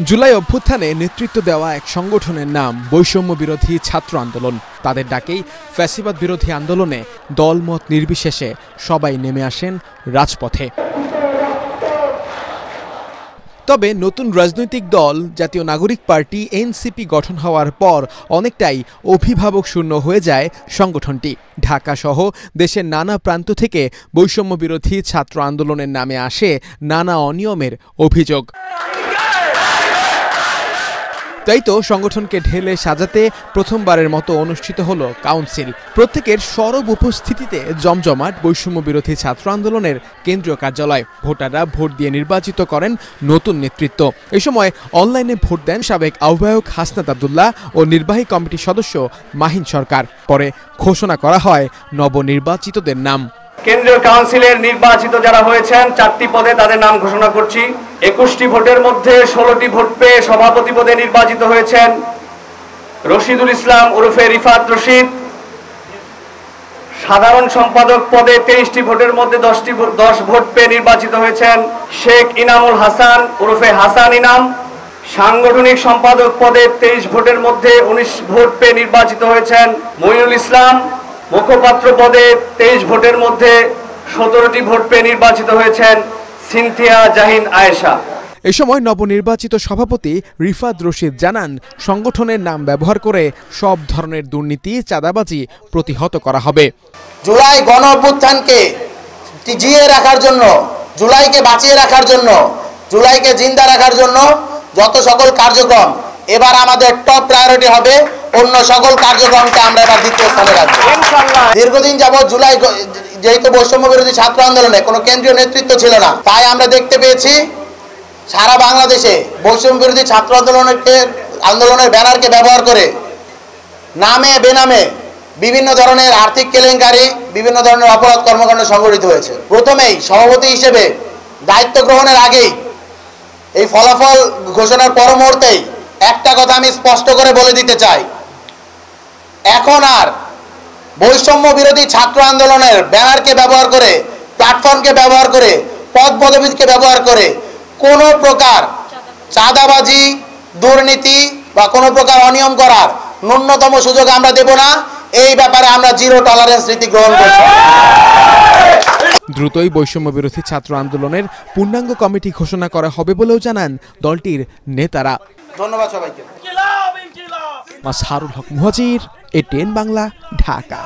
জুলাই অভ্যুত্থানে নেতৃত্ব দেওয়া এক সংগঠনের নাম বৈষম্য বিরোধী ছাত্র আন্দোলন। তাদের ডাকেই ফ্যাসিবাদ বিরোধী আন্দোলনে দলমত নির্বিশেষে সবাই নেমে আসেন রাজপথে। তবে নতুন রাজনৈতিক দল জাতীয় নাগরিক পার্টি এনসিপি গঠন হওয়ার পর অনেকটাই অভিভাবক শূন্য হয়ে যায় সংগঠনটি। ঢাকা সহ দেশের নানা প্রান্ত থেকে বৈষম্য বিরোধী ছাত্র আন্দোলনের নামে আসে নানা অনিয়মের অভিযোগ। তাই তো সংগঠনকে ঢেলে সাজাতে প্রথমবারের মতো অনুষ্ঠিত হলো কাউন্সিল। প্রত্যেকের সরব উপস্থিতিতে জমজমাট বৈষম্য বিরোধী ছাত্র আন্দোলনের কেন্দ্রীয় কার্যালয়। ভোটাররা ভোট দিয়ে নির্বাচিত করেন নতুন নেতৃত্ব। এ সময় অনলাইনে ভোট দেন সাবেক আহ্বায়ক হাসনাত আব্দুল্লাহ ও নির্বাহী কমিটির সদস্য মাহিন সরকার। পরে ঘোষণা করা হয় নবনির্বাচিতদের নাম। কেন্দ্রীয় কাউন্সিলের নির্বাচিত যারা হয়েছেন 4টি পদে তাদের নাম ঘোষণা করছি। 21টি ভোটের মধ্যে 16টি ভোট পেয়ে সভাপতি পদে নির্বাচিত হয়েছেন রশিদুল ইসলাম ওরফে রিফাত রশিদ। সাধারণ সম্পাদক পদে 23টি ভোটের মধ্যে 10 ভোট পেয়ে নির্বাচিত হয়েছেন শেখ ইনামুল হাসান ওরফে হাসান ইনাম। সাংগঠনিক সম্পাদক পদে 23 ভোটের মধ্যে 19 ভোট পেয়ে নির্বাচিত হয়েছেন মইনুল ইসলাম। মুখপাত্র পদে 23 ভোটের মধ্যে 17টি ভোট পেয়ে নির্বাচিত হয়েছেন সিনথিয়া জাহিন আয়েশা। এ সময় নবনির্বাচিত সভাপতি রিফাত রশিদ জানান, সংগঠনের নাম ব্যবহার করে সব ধরনের দুর্নীতি, চাঁদাবাজি প্রতিহত করা হবে। জুলাই গণ অভ্যুত্থানকে জিয়ে রাখার জন্য, জুলাইকে বাঁচিয়ে রাখার জন্য, জুলাইকে জিন্দা রাখার জন্য যত সকল কার্যক্রম এবার আমাদের টপ প্রায়োরিটি হবে। অন্য সকল কার্যক্রমকে আমরা এবার দ্বিতীয় স্থানে রাখবো। দীর্ঘদিন যাবৎ জুলাই যেহেতু বৈষম্য বিরোধী ছাত্র আন্দোলনে কোনো কেন্দ্রীয় নেতৃত্ব ছিল না, তাই আমরা দেখতে পেয়েছি সারা বাংলাদেশে বৈষম্য বিরোধী ছাত্র আন্দোলনের ব্যানারকে ব্যবহার করে নামে বেনামে বিভিন্ন ধরনের আর্থিক কেলেঙ্কারি, বিভিন্ন ধরনের অপরাধ কর্মকাণ্ড সংঘটিত হয়েছে। প্রথমেই সভাপতি হিসেবে দায়িত্ব গ্রহণের আগেই এই ফলাফল ঘোষণার পর মুহূর্তেই একটা কথা আমি স্পষ্ট করে বলে দিতে চাই, এখন আর বৈষম্য বিরোধী ছাত্র আন্দোলনের ব্যানারকে ব্যবহার করে, প্ল্যাটফর্মকে ব্যবহার করে, পদ পদবীকে ব্যবহার করে কোনো প্রকার চাঁদাবাজি, দুর্নীতি বা কোনো প্রকার অনিয়ম করার ন্যূনতম সুযোগ আমরা দেব না। এই ব্যাপারে আমরা জিরো টলারেন্স নীতি গ্রহণ করছি। দ্রুতই বৈষম্য বিরোধী ছাত্র আন্দোলনের পূর্ণাঙ্গ কমিটি ঘোষণা করা হবে বলেও জানান দলটির নেতারা। ধন্যবাদ সবাইকে। মাসহারুল হক মুহাজির, এটিএন বাংলা, ঢাকা।